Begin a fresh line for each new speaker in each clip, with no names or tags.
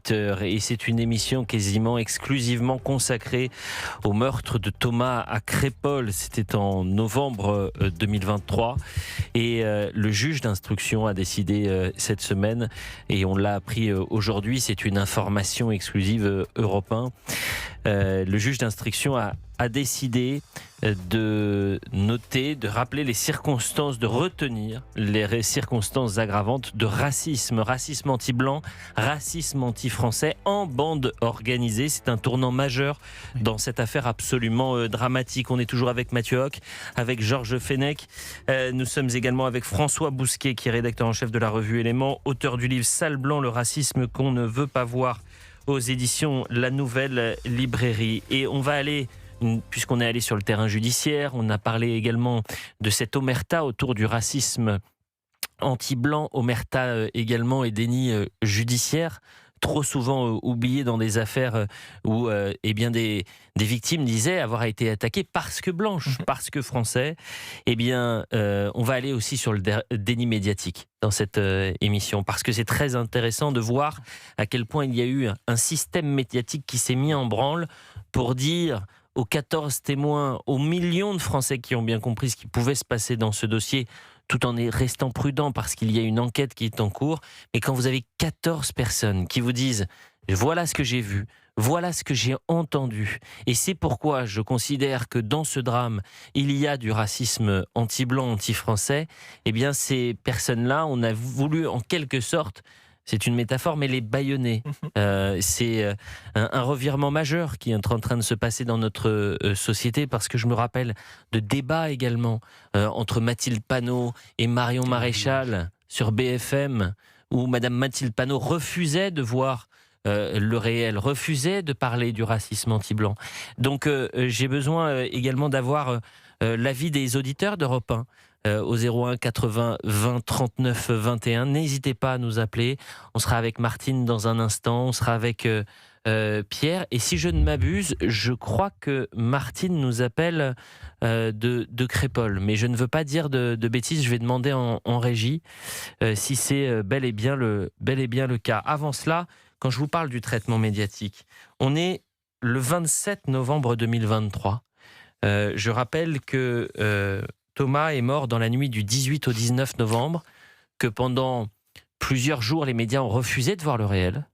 18h et c'est une émission quasiment exclusivement consacrée au meurtre de Thomas à Crépol. C'était en novembre 2023 et le juge d'instruction a décidé cette semaine, et on l'a appris aujourd'hui, c'est une information exclusive Europe 1. Le juge d'instruction a décidé de noter, de rappeler les circonstances, de retenir les circonstances aggravantes de racisme anti-blanc, racisme anti-français en bande organisée. C'est un tournant majeur dans cette affaire absolument dramatique. On est toujours avec Mathieu Hoc, avec Georges Fenech. Nous sommes également avec François Bousquet, qui est rédacteur en chef de la revue Éléments, auteur du livre Sale blanc, le racisme qu'on ne veut pas voir, aux éditions La Nouvelle Librairie. Et on va aller, puisqu'on est allé sur le terrain judiciaire, on a parlé également de cette omerta autour du racisme anti-blanc, omerta également et déni judiciaire, trop souvent oublié dans des affaires où des victimes disaient avoir été attaquées parce que blanches, parce que français. On va aller aussi sur le déni médiatique dans cette émission, parce que c'est très intéressant de voir à quel point il y a eu un système médiatique qui s'est mis en branle pour dire aux 14 témoins, aux millions de Français qui ont bien compris ce qui pouvait se passer dans ce dossier, tout en restant prudent parce qu'il y a une enquête qui est en cours. Mais quand vous avez 14 personnes qui vous disent « voilà ce que j'ai vu, voilà ce que j'ai entendu », et c'est pourquoi je considère que dans ce drame, il y a du racisme anti-blanc, anti-français, eh bien ces personnes-là, on a voulu en quelque sorte, c'est une métaphore, mais les bâillonner. C'est un revirement majeur qui est en train de se passer dans notre société, parce que je me rappelle de débats également entre Mathilde Panot et Marion Maréchal sur BFM, où Madame Mathilde Panot refusait de voir le réel, refusait de parler du racisme anti-blanc. Donc j'ai besoin également d'avoir l'avis des auditeurs d'Europe 1. Au 01 80 20 39 21. N'hésitez pas à nous appeler. On sera avec Martine dans un instant. On sera avec Pierre. Et si je ne m'abuse, je crois que Martine nous appelle de Crépol. Mais je ne veux pas dire de bêtises. Je vais demander en régie si c'est bel et bien le cas. Avant cela, quand je vous parle du traitement médiatique, on est le 27 novembre 2023. Je rappelle que Thomas est mort dans la nuit du 18 au 19 novembre, que pendant plusieurs jours, les médias ont refusé de voir le réel.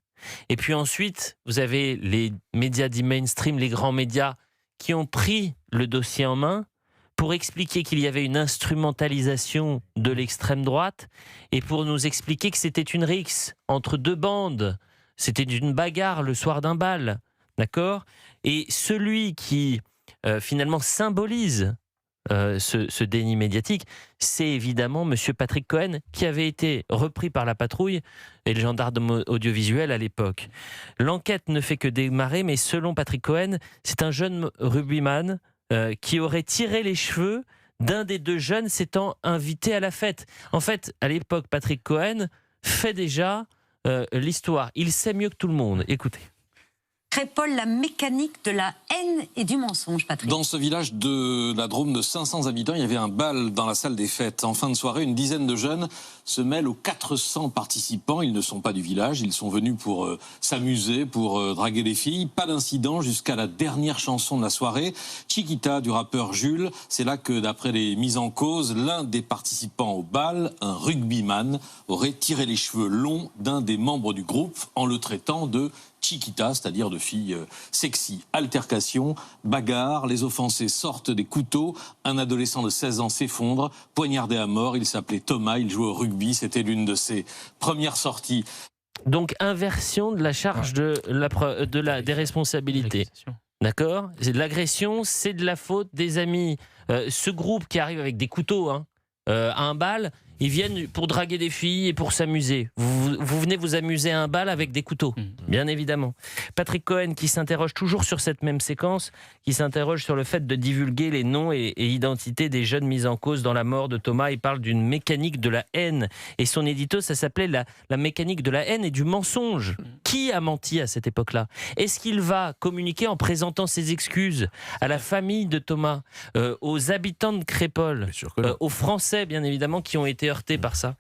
Et puis ensuite, vous avez les médias dits mainstream, les grands médias, qui ont pris le dossier en main pour expliquer qu'il y avait une instrumentalisation de l'extrême droite et pour nous expliquer que c'était une rixe entre deux bandes. C'était une bagarre le soir d'un bal, d'accord ? Et celui qui finalement symbolise ce déni médiatique, c'est évidemment Monsieur Patrick Cohen, qui avait été repris par la patrouille et le gendarme audiovisuel à l'époque. L'enquête ne fait que démarrer, mais selon Patrick Cohen, c'est un jeune rugbyman qui aurait tiré les cheveux d'un des deux jeunes s'étant invité à la fête. En fait, à l'époque, Patrick Cohen fait déjà l'histoire. Il sait mieux que tout le monde. Écoutez.
Crépol, la mécanique de la haine et du mensonge, Patrick.
Dans ce village de la Drôme de 500 habitants, il y avait un bal dans la salle des fêtes. En fin de soirée, une dizaine de jeunes se mêlent aux 400 participants. Ils ne sont pas du village, ils sont venus pour s'amuser, pour draguer les filles. Pas d'incident jusqu'à la dernière chanson de la soirée, Chiquita du rappeur Jules. C'est là que, d'après les mises en cause, l'un des participants au bal, un rugbyman, aurait tiré les cheveux longs d'un des membres du groupe en le traitant de Chiquita, c'est-à-dire de filles sexy. Altercation, bagarre, les offensés sortent des couteaux, un adolescent de 16 ans s'effondre, poignardé à mort, il s'appelait Thomas, il jouait au rugby, c'était l'une de ses premières sorties.
Donc inversion de la charge des responsabilités. D'accord ? L'agression, c'est de la faute des amis. Ce groupe qui arrive avec des couteaux à un bal, ils viennent pour draguer des filles et pour s'amuser. Vous venez vous amuser à un bal avec des couteaux, bien évidemment. Patrick Cohen qui s'interroge toujours sur cette même séquence, qui s'interroge sur le fait de divulguer les noms et identités des jeunes mis en cause dans la mort de Thomas. Il parle d'une mécanique de la haine. Et son édito, ça s'appelait la mécanique de la haine et du mensonge. Qui a menti à cette époque-là ? Est-ce qu'il va communiquer en présentant ses excuses à la famille de Thomas, aux habitants de Crépol, aux Français, bien évidemment, qui ont été heurtés par ça?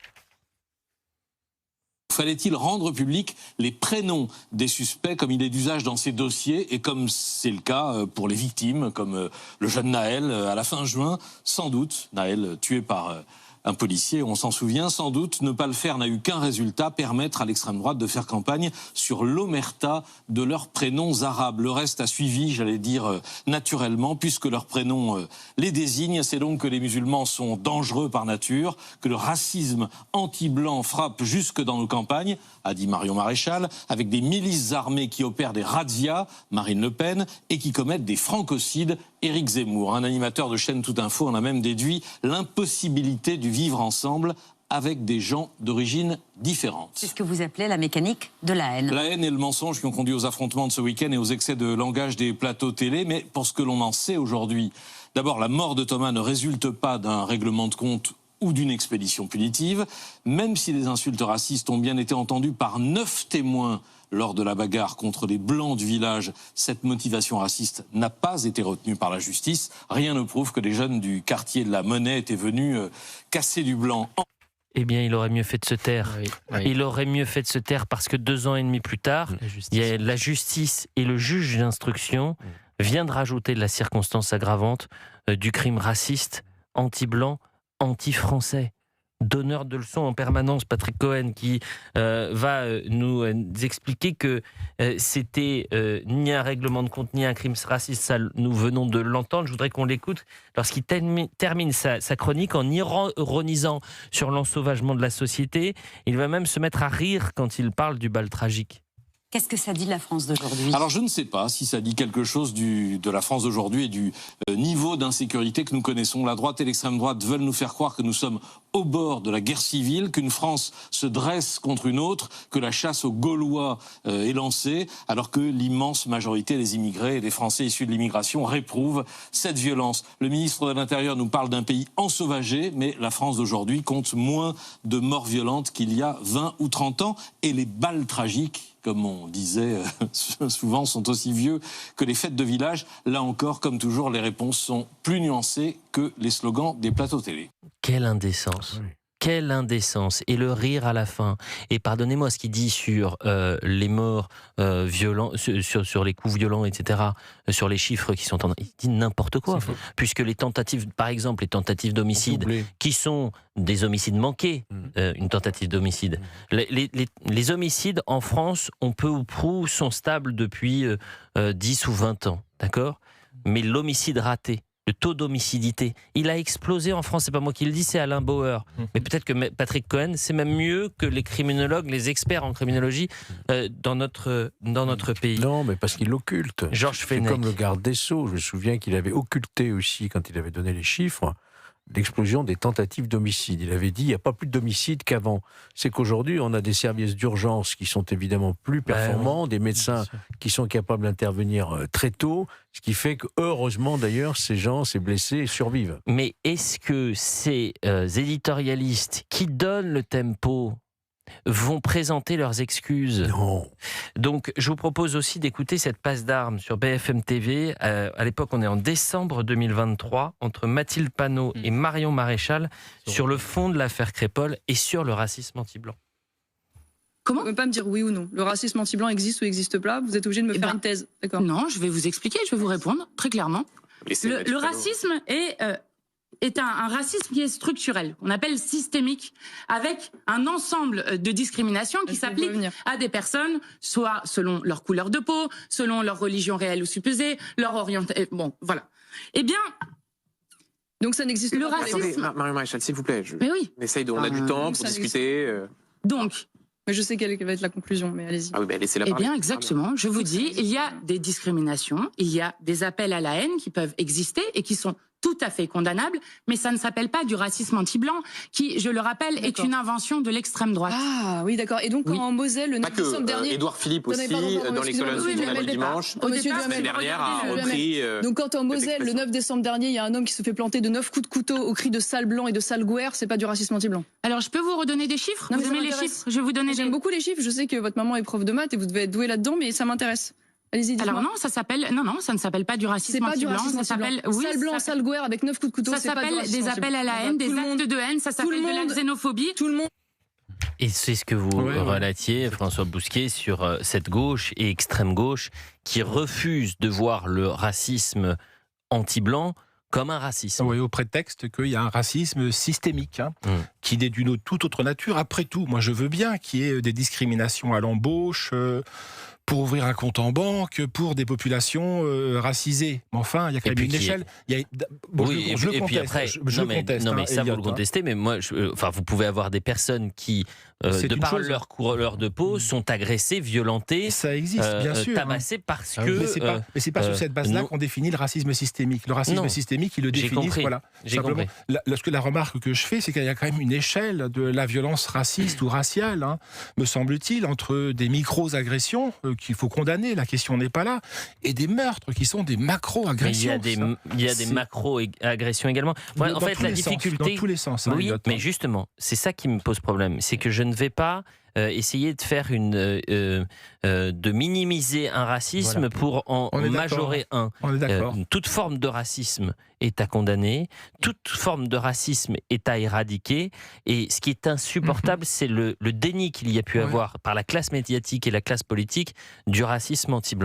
Fallait-il rendre public les prénoms des suspects comme il est d'usage dans ces dossiers et comme c'est le cas pour les victimes, comme le jeune Naël à la fin juin, sans doute, Naël tué par un policier, on s'en souvient, sans doute ne pas le faire n'a eu qu'un résultat, permettre à l'extrême droite de faire campagne sur l'omerta de leurs prénoms arabes. Le reste a suivi, j'allais dire, naturellement, puisque leurs prénoms les désignent. C'est donc que les musulmans sont dangereux par nature, que le racisme anti-blanc frappe jusque dans nos campagnes, a dit Marion Maréchal, avec des milices armées qui opèrent des razzias, Marine Le Pen, et qui commettent des francocides, Éric Zemmour. Un animateur de chaîne Tout Info en a même déduit l'impossibilité du vivre ensemble avec des gens d'origine différente.
C'est ce que vous appelez la mécanique de la haine.
La haine et le mensonge qui ont conduit aux affrontements de ce week-end et aux excès de langage des plateaux télé. Mais pour ce que l'on en sait aujourd'hui, d'abord, la mort de Thomas ne résulte pas d'un règlement de compte ou d'une expédition punitive, même si les insultes racistes ont bien été entendues par 9 témoins lors de la bagarre contre les Blancs du village. Cette motivation raciste n'a pas été retenue par la justice. Rien ne prouve que les jeunes du quartier de la Monnaie étaient venus casser du blanc.
Eh bien, il aurait mieux fait de se taire. Oui. Il aurait mieux fait de se taire parce que 2 ans et demi plus tard, la justice et le juge d'instruction viennent de rajouter la circonstance aggravante du crime raciste, anti-blanc, anti-français. Donneur de leçons en permanence, Patrick Cohen, qui va nous expliquer que c'était ni un règlement de compte, ni un crime raciste. Ça, nous venons de l'entendre. Je voudrais qu'on l'écoute lorsqu'il termine sa chronique en ironisant sur l'ensauvagement de la société. Il va même se mettre à rire quand il parle du bal tragique.
Qu'est-ce que ça dit de la France d'aujourd'hui ?
Alors je ne sais pas si ça dit quelque chose de la France d'aujourd'hui et du niveau d'insécurité que nous connaissons. La droite et l'extrême droite veulent nous faire croire que nous sommes au bord de la guerre civile, qu'une France se dresse contre une autre, que la chasse aux Gaulois est lancée, alors que l'immense majorité des immigrés et des Français issus de l'immigration réprouvent cette violence. Le ministre de l'Intérieur nous parle d'un pays ensauvagé, mais la France d'aujourd'hui compte moins de morts violentes qu'il y a 20 ou 30 ans. Et les balles tragiques, comme on disait souvent, sont aussi vieux que les fêtes de village. Là encore, comme toujours, les réponses sont plus nuancées que les slogans des plateaux télé.
Quelle indécence! Oui. Quelle indécence! Et le rire à la fin. Et pardonnez-moi ce qu'il dit sur les morts violents, sur les coups violents, etc., sur les chiffres qui sont il dit n'importe quoi. Puisque les tentatives, par exemple, les tentatives d'homicide, qui sont des homicides manqués, une tentative d'homicide. Les homicides en France, on peu ou prou, sont stables depuis 10 ou 20 ans, d'accord? Mais l'homicide raté, le taux d'homicidité, il a explosé en France. C'est pas moi qui le dis, c'est Alain Bauer. Mais peut-être que Patrick Cohen, c'est même mieux que les criminologues, les experts en criminologie dans notre pays.
Non, mais parce qu'il l'occulte.
Georges Fenech.
C'est comme le garde des Sceaux. Je me souviens qu'il avait occulté aussi, quand il avait donné les chiffres, l'explosion des tentatives d'homicide. Il avait dit il n'y a pas plus d'homicide qu'avant. C'est qu'aujourd'hui, on a des services d'urgence qui sont évidemment plus performants, des médecins qui sont capables d'intervenir très tôt, ce qui fait que, heureusement d'ailleurs, ces blessés survivent.
Mais est-ce que ces éditorialistes qui donnent le tempo vont présenter leurs excuses?
Non.
Donc, je vous propose aussi d'écouter cette passe d'armes sur BFM TV. À l'époque, on est en décembre 2023, entre Mathilde Panot et Marion Maréchal, sur le fond de l'affaire Crépol et sur le racisme anti-blanc.
Comment ? Vous ne pouvez pas me dire oui ou non. Le racisme anti-blanc existe ou n'existe pas. Vous êtes obligé de me faire une thèse. D'accord ?
Non, je vais vous expliquer, je vais vous répondre très clairement. Le racisme est un racisme qui est structurel, qu'on appelle systémique, avec un ensemble de discriminations qui s'appliquent à des personnes, soit selon leur couleur de peau, selon leur religion réelle ou supposée, leur orientation. Bon, voilà. Eh bien,
donc ça n'existe pas.
Le racisme.
Marion Maréchal, s'il vous plaît.
Mais oui.
On a du temps pour discuter.
Donc.
Mais je sais quelle va être la conclusion, mais allez-y.
Ah oui, laissez-la parler.
Eh bien, exactement. Je vous dis, il y a des discriminations, il y a des appels à la haine qui peuvent exister et qui sont tout à fait condamnables, mais ça ne s'appelle pas du racisme anti-blanc, qui, je le rappelle, est une invention de l'extrême droite.
Ah oui, d'accord. Et donc, en Moselle, le 9 décembre dernier...
Édouard Philippe aussi, dans les colonnes du Journal du Dimanche, la semaine dernière, a repris...
Donc, quand en Moselle, le 9 décembre dernier, il y a un homme qui se fait planter de 9 coups de couteau au cri de sale blanc et de sale gouère, c'est pas du racisme anti-blanc?
Alors, je peux vous redonner des chiffres? Vous aimez les chiffres? Je vais vous donner
J'aime beaucoup les chiffres. Je sais que votre maman est prof de maths et vous devez être doué là-dedans, mais ça m'intéresse. Allez-y, dites-moi.
Alors non, ça ne s'appelle pas du racisme anti-blanc. Ça s'appelle
sale blanc, sale gouère avec 9 coups de couteau.
Ça s'appelle des appels à la haine, des actes de haine. Ça s'appelle de la xénophobie.
Tout le monde.
Et c'est ce que vous relatiez, François Bousquet, sur cette gauche et extrême gauche qui refuse de voir le racisme anti-blanc comme un racisme.
Oui, au prétexte qu'il y a un racisme systémique, qui est d'une toute autre nature. Après tout, moi je veux bien qu'il y ait des discriminations à l'embauche, pour ouvrir un compte en banque, pour des populations racisées. Mais enfin, il y a quand même une échelle. Je le conteste.
Non, mais ça, vous le contestez, mais moi, vous pouvez avoir des personnes qui, de par leur couleur de peau, sont agressées, violentées,
ça existe, bien sûr,
tabassées parce que...
Mais c'est pas sur cette base-là qu'on définit le racisme systémique. Le racisme systémique, il le définit, voilà.
J'ai compris.
La remarque que je fais, c'est qu'il y a quand même une échelle de la violence raciste ou raciale, me semble-t-il, entre des micro-agressions qu'il faut condamner, la question n'est pas là, et des meurtres qui sont des macro-agressions.
Il y a des macro-agressions également. En fait, la difficulté...
Dans tous les sens.
Oui, mais justement, c'est ça qui me pose problème. C'est que je ne vais pas essayer de faire de minimiser un racisme pour en majorer un.
On est d'accord.
Toute forme de racisme est à condamner, toute forme de racisme est à éradiquer, et ce qui est insupportable, c'est le déni qu'il y a pu avoir par la classe médiatique et la classe politique du racisme anti-blanc.